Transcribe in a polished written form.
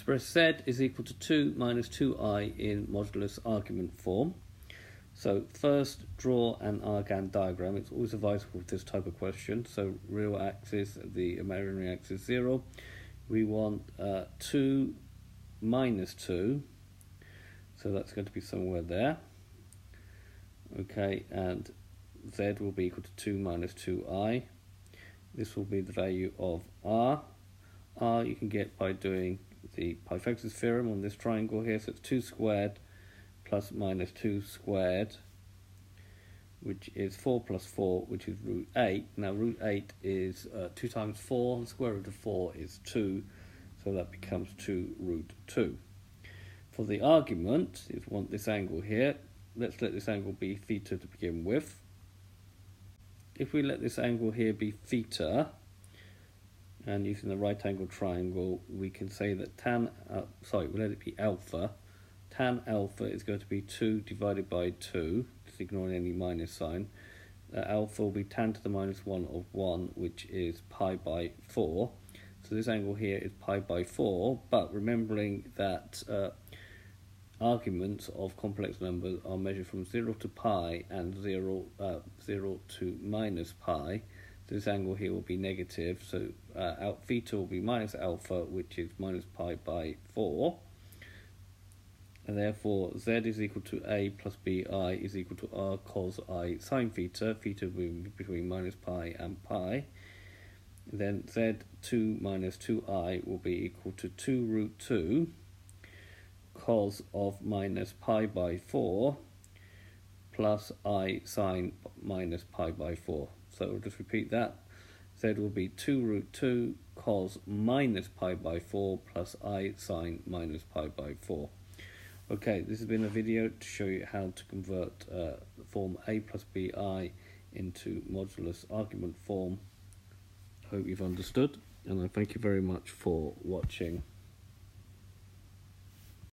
express z is equal to 2 minus 2i in modulus argument form. So first, draw an argand diagram. It's always advisable with this type of question. So real axis, the imaginary axis 0. We want 2 minus 2. So that's going to be somewhere there. Okay, and z will be equal to 2 minus 2i. This will be the value of r. R you can get by doing the Pythagoras theorem on this triangle here. So it's 2 squared plus minus 2 squared, which is 4 plus 4, which is root 8. Now root 8 is 2 times 4, and square root of 4 is 2, so that becomes 2 root 2. For the argument, if we want this angle here, let's let this angle be theta to begin with. If we let this angle here be theta, and using the right angle triangle, we can say that we'll let it be alpha. Tan alpha is going to be 2 divided by 2, just ignoring any minus sign. Alpha will be tan to the minus 1 of 1, which is pi by 4. So this angle here is pi by 4, but remembering that arguments of complex numbers are measured from 0 to pi and 0 to minus pi. This angle here will be negative, so theta will be minus alpha, which is minus pi by 4. And therefore z is equal to a plus bi is equal to r cos I sine theta. Theta will be between minus pi and pi. Then z2 minus 2i will be equal to 2 root 2 cos of minus pi by 4 plus I sine minus pi by 4. So we'll just repeat that. Z will be 2 root 2 cos minus pi by 4 plus I sine minus pi by 4. Okay, this has been a video to show you how to convert the form a plus bi into modulus argument form. Hope you've understood, and I thank you very much for watching.